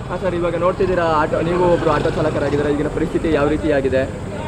ಹಾಂ ಸರ್, ಇವಾಗ ನೋಡ್ತಿದ್ದೀರಾ ನೀವು ಒಬ್ಬರು ಆಟೋ ಚಾಲಕರಾಗಿದ್ದೀರಾ, ಈಗಿನ ಪರಿಸ್ಥಿತಿ ಯಾವ ರೀತಿಯಾಗಿದೆ?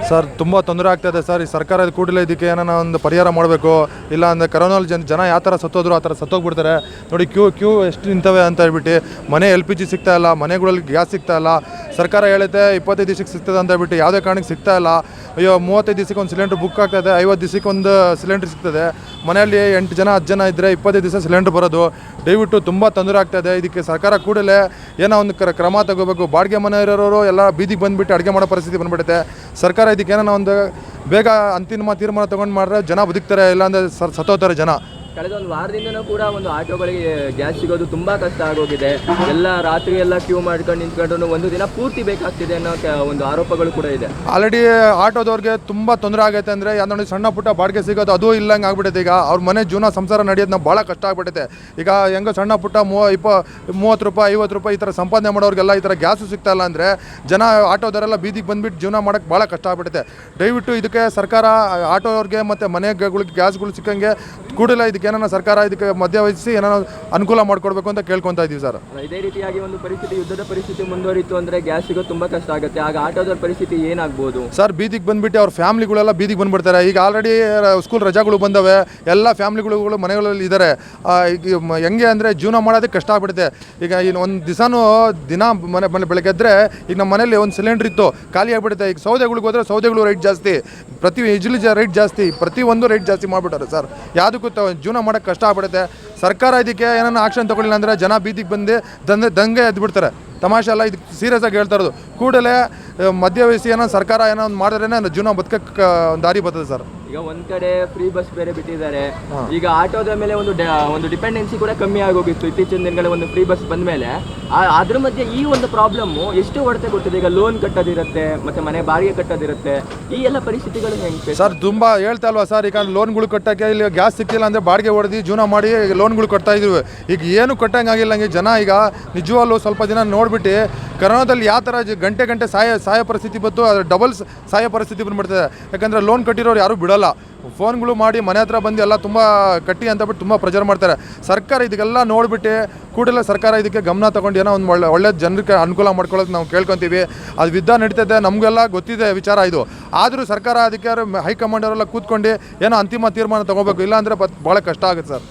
ಸರ್ ತುಂಬ ತೊಂದರೆ ಆಗ್ತಾಯಿದೆ ಸರ್. ಈ ಸರ್ಕಾರ ಕೂಡಲೇ ಇದಕ್ಕೆ ಏನೋ ಒಂದು ಪರಿಹಾರ ಮಾಡಬೇಕು. ಇಲ್ಲ ಅಂದರೆ ಕರೋನಲ್ಲಿ ಜನ ಯಾವ ಥರ ಸತ್ತೋದ್ರು ಆ ಥರ ಸತ್ತೋಗ್ಬಿಡ್ತಾರೆ. ನೋಡಿ ಕ್ಯೂ ಎಷ್ಟು ನಿಂತವೆ ಅಂತ ಹೇಳ್ಬಿಟ್ಟು. ಮನೆ LPG ಸಿಗ್ತಾ ಇಲ್ಲ, ಮನೆಗಳಲ್ಲಿ ಗ್ಯಾಸ್ ಸಿಗ್ತಾ ಇಲ್ಲ. ಸರ್ಕಾರ ಹೇಳುತ್ತೆ 25 ದಿವಸಕ್ಕೆ ಸಿಗ್ತದೆ ಅಂತ ಹೇಳ್ಬಿಟ್ಟು ಯಾವುದೇ ಕಾರಣಕ್ಕೆ ಸಿಗ್ತಾ ಇಲ್ಲ. ಅಯ್ಯೋ 35 ದಿವಸಕ್ಕೆ ಒಂದು ಸಿಲಿಂಡ್ರ್ ಬುಕ್ ಆಗ್ತಾಯಿದೆ, 50 ದಿವಸಕ್ಕೆ ಒಂದು ಸಿಲಿಂಡ್ರ್ ಸಿಗ್ತದೆ. ಮನೆಯಲ್ಲಿ 8 ಜನ 10 ಜನ ಇದ್ದರೆ 25 ದಿವಸ ಸಿಲಿಂಡ್ರ್ ಬರೋದು. ದಯವಿಟ್ಟು ತುಂಬ ತೊಂದರೆ ಆಗ್ತಾಯಿದೆ. ಇದಕ್ಕೆ ಸರ್ಕಾರ ಕೂಡಲೇ ಏನೋ ಒಂದು ಕ್ರಮ ತಗೋಬೇಕು. ಬಾಡಿಗೆ ಮನೆ ಇರೋರು ಎಲ್ಲ ಬೀದಿಗೆ ಬಂದುಬಿಟ್ಟು ಅಡುಗೆ ಮಾಡೋ ಪರಿಸ್ಥಿತಿ ಬಂದುಬಿಡುತ್ತೆ. ಸರ್ಕಾರ ಇದಕ್ಕೆ ಏನೋ ಒಂದು ಬೇಗ ಅಂತಿಮ ತೀರ್ಮಾನ ತೊಗೊಂಡು ಮಾಡಿದ್ರೆ ಜನ ಬದುಕ್ತಾರೆ, ಇಲ್ಲಾಂದರೆ ಸತ್ತೋಗ್ತಾರೆ ಜನ. ಕಳೆದ ಒಂದು ವಾರದಿಂದನೂ ಕೂಡ ಒಂದು ಆಟೋಗಳಿಗೆ ಗ್ಯಾಸ್ ಸಿಗೋದು ತುಂಬ ಕಷ್ಟ ಆಗೋಗಿದೆ. ಎಲ್ಲ ರಾತ್ರಿ ಎಲ್ಲ ಕ್ಯೂ ಮಾಡ್ಕೊಂಡು ನಿಂತ್ಕೊಂಡು ಒಂದು ದಿನ ಪೂರ್ತಿ ಬೇಕಾಗ್ತಿದೆ ಅನ್ನೋ ಒಂದು ಆರೋಪಗಳು ಕೂಡ ಇದೆ. ಆಲ್ರೆಡಿ ಆಟೋದವ್ರಿಗೆ ತುಂಬ ತೊಂದರೆ ಆಗೈತೆ. ಅಂದರೆ ಯಾವ್ದು ಸಣ್ಣ ಪುಟ್ಟ ಬಾಡಿಗೆ ಸಿಗೋದು ಅದು ಇಲ್ಲಂಗೆ ಆಗ್ಬಿಟ್ಟೈತೆ. ಈಗ ಅವ್ರ ಮನೆ ಜೀವನ ಸಂಸಾರ ನಡೆಯೋದು ನಾವು ಭಾಳ ಕಷ್ಟ ಆಗ್ಬಿಟ್ಟೈತೆ. ಈಗ ಹೆಂಗೋ ಸಣ್ಣ ಪುಟ್ಟ 30 ರೂಪಾಯಿ 50 ರೂಪಾಯಿ ಈ ಥರ ಸಂಪಾದನೆ ಮಾಡೋರಿಗೆಲ್ಲ ಈ ಥರ ಗ್ಯಾಸು ಸಿಗ್ತಾಯಿಲ್ಲ ಅಂದರೆ ಜನ ಆಟೋದವರೆಲ್ಲ ಬೀದಿಗೆ ಬಂದುಬಿಟ್ಟು ಜೀವನ ಮಾಡೋಕ್ಕೆ ಭಾಳ ಕಷ್ಟ ಆಗ್ಬಿಟ್ಟೈತೆ. ದಯವಿಟ್ಟು ಇದಕ್ಕೆ ಸರ್ಕಾರ ಆಟೋವ್ರಿಗೆ ಮತ್ತು ಮನೆಗಳಿಗೆ ಗ್ಯಾಸ್ಗಳು ಸಿಕ್ಕಂಗೆ ಕೂಡಲೇ ಇದಕ್ಕೆ ಏನೋ ಸರ್ಕಾರ ಇದಕ್ಕೆ ಮಧ್ಯವಹಿಸಿ ಏನೋ ಅನುಕೂಲ ಮಾಡಿಕೊಡ್ಬೇಕು ಅಂತ ಕೇಳ್ಕೊತಾ ಇದ್ದೀವಿ ಸರ್. ಇದೇ ರೀತಿಯಾಗಿ ಒಂದು ಪರಿಸ್ಥಿತಿ, ಯುದ್ಧದ ಪರಿಸ್ಥಿತಿ ಮುಂದುವರಿತು ಅಂದರೆ ಗ್ಯಾಸ್ ಸಿಗೋದು ತುಂಬ ಕಷ್ಟ ಆಗುತ್ತೆ. ಆಗ ಆಟೋದವ್ರ ಪರಿಸ್ಥಿತಿ ಏನಾಗ್ಬೋದು ಸರ್? ಬೀದಿಗೆ ಬಂದುಬಿಟ್ಟು ಅವ್ರ ಫ್ಯಾಮ್ಲಿಗಳೆಲ್ಲ ಬೀದಿಗೆ ಬಂದುಬಿಡ್ತಾರೆ. ಈಗ ಆಲ್ರೆಡಿ ಸ್ಕೂಲ್ ರಜಾಗಳು ಬಂದವೆ, ಎಲ್ಲ ಫ್ಯಾಮ್ಲಿಗಳು ಮನೆಗಳಲ್ಲಿ ಇದ್ದಾರೆ. ಈಗ ಹೆಂಗೆ ಅಂದರೆ ಜೀವನ ಮಾಡೋದಕ್ಕೆ ಕಷ್ಟ ಆಗ್ಬಿಡುತ್ತೆ. ಈಗ ಇನ್ನು ಒಂದು ದಿನ ಬೆಳಗ್ಗೆ ಎದ್ದರೆ ಈಗ ನಮ್ಮ ಮನೇಲಿ ಒಂದು ಸಿಲಿಂಡ್ರ್ ಇತ್ತು, ಖಾಲಿ ಆಗಿಬಿಡುತ್ತೆ. ಈಗ ಸೌದೆಗಳಿಗೆ ಹೋದರೆ ಸೌದೆಗಳು ರೇಟ್ ಜಾಸ್ತಿ, ಪ್ರತಿ ಇಜ್ಲಿ ರೇಟ್ ಜಾಸ್ತಿ, ಪ್ರತಿಯೊಂದು ರೇಟ್ ಜಾಸ್ತಿ ಮಾಡಿಬಿಟ್ಟಾರೆ ಸರ್. ಯಾವುದಕ್ಕೂ ಜೀವನ ಮಾಡೋಕ್ಕೆ ಕಷ್ಟ ಆಗ್ಬಿಡುತ್ತೆ. ಸರ್ಕಾರ ಇದಕ್ಕೆ ಏನಾರು ಆಕ್ಷನ್ ತೊಗೊಳ್ಳಿಲ್ಲ ಅಂದರೆ ಜನ ಬೀದಿಗೆ ಬಂದು ದಂಗೆ ಎದ್ಬಿಡ್ತಾರೆ. ತಮಾಷೆ ಅಲ್ಲ, ಇದಕ್ಕೆ ಸೀರಿಯಸ್ ಆಗಿ ಹೇಳ್ತಾ ಇರೋದು. ಕೂಡಲೇ ಮಧ್ಯವಹಿಸಿ ಏನೋ ಸರ್ಕಾರ ಏನೋ ಒಂದು ಮಾಡಿದ್ರೇ ಜೀವನ ಬದುಕಕ್ಕೆ ಒಂದು ದಾರಿ ಬರ್ತದೆ ಸರ್. ಈಗ ಒಂದ್ ಕಡೆ ಫ್ರೀ ಬಸ್ ಬೇರೆ ಬಿಟ್ಟಿದ್ದಾರೆ. ಈಗ ಆಟೋದ ಮೇಲೆ ಒಂದು ಡಿಪೆಂಡೆನ್ಸಿ ಕೂಡ ಕಮ್ಮಿ ಆಗೋಗಿತ್ತು ಇತ್ತೀಚಿನ ದಿನಗಳ ಒಂದು ಫ್ರೀ ಬಸ್ ಬಂದ ಮೇಲೆ. ಅದ್ರ ಮಧ್ಯೆ ಈ ಒಂದು ಪ್ರಾಬ್ಲಮ್ ಎಷ್ಟು ಹೊಡೆತ ಕೊಟ್ಟಿದೆ. ಈಗ ಲೋನ್ ಕಟ್ಟೋದಿರುತ್ತೆ, ಮತ್ತೆ ಮನೆ ಬಾಡಿಗೆ ಕಟ್ಟೋದಿರುತ್ತೆ. ಈ ಎಲ್ಲ ಪರಿಸ್ಥಿತಿಗಳು ಹೆಂಗೆ ಸರ್? ತುಂಬ ಹೇಳ್ತಾ ಅಲ್ವಾ ಸರ್, ಈಗ ಲೋನ್ಗಳು ಕಟ್ಟೋಕ್ಕೆ ಇಲ್ಲಿ ಗ್ಯಾಸ್ ಸಿಕ್ಕಿಲ್ಲ ಅಂದರೆ ಬಾಡಿಗೆ ಹೊಡೆದು ಜೀವನ ಮಾಡಿ ಲೋನ್ಗಳು ಕಟ್ತಾ ಇದ್ವಿ. ಈಗ ಏನು ಕಟ್ಟಂಗಾಗಿಲ್ಲ. ಹಂಗೆ ಜನ ಈಗ ನಿಜವಾಗ್ಲೂ ಸ್ವಲ್ಪ ದಿನ ನೋಡ್ಬಿಟ್ಟು ಕರೋನಾದಲ್ಲಿ ಯಾವ ಥರ ಗಂಟೆ ಸಾಯೋ ಪರಿಸ್ಥಿತಿ ಬಂತು, ಅದು ಡಬಲ್ ಸಾಯೋ ಪರಿಸ್ಥಿತಿ ಬಂದ್ಬಿಡ್ತದೆ. ಯಾಕಂದರೆ ಲೋನ್ ಕಟ್ಟಿರೋರು ಯಾರೂ ಬಿಡೋಲ್ಲ. ಫೋನ್ಗಳು ಮಾಡಿ ಮನೆ ಹತ್ರ ಬಂದು ಎಲ್ಲ ತುಂಬ ಕಟ್ಟಿ ಅಂತ ಬಿಟ್ಟು ತುಂಬ ಪ್ರೆಜರ್ ಮಾಡ್ತಾರೆ. ಸರ್ಕಾರ ಇದಕ್ಕೆಲ್ಲ ನೋಡಿಬಿಟ್ಟು ಕೂಡಲೇ ಸರ್ಕಾರ ಇದಕ್ಕೆ ಗಮನ ತೊಗೊಂಡು ಏನೋ ಒಂದು ಒಳ್ಳೆ ಜನರಿಗೆ ಅನುಕೂಲ ಮಾಡ್ಕೊಳ್ಳೋಕೆ ನಾವು ಕೇಳ್ಕೊತೀವಿ. ಅದು ಯುದ್ಧ ನಡೀತದೆ, ನಮಗೆಲ್ಲ ಗೊತ್ತಿದೆ ವಿಚಾರ ಇದು. ಆದರೂ ಸರ್ಕಾರ ಅದಕ್ಕೆ ಹೈಕಮಾಂಡ್ ಅವರೆಲ್ಲ ಕೂತ್ಕೊಂಡು ಏನೋ ಅಂತಿಮ ತೀರ್ಮಾನ ತೊಗೋಬೇಕು. ಇಲ್ಲಾಂದರೆ ಭಾಳ ಕಷ್ಟ ಆಗುತ್ತೆ ಸರ್.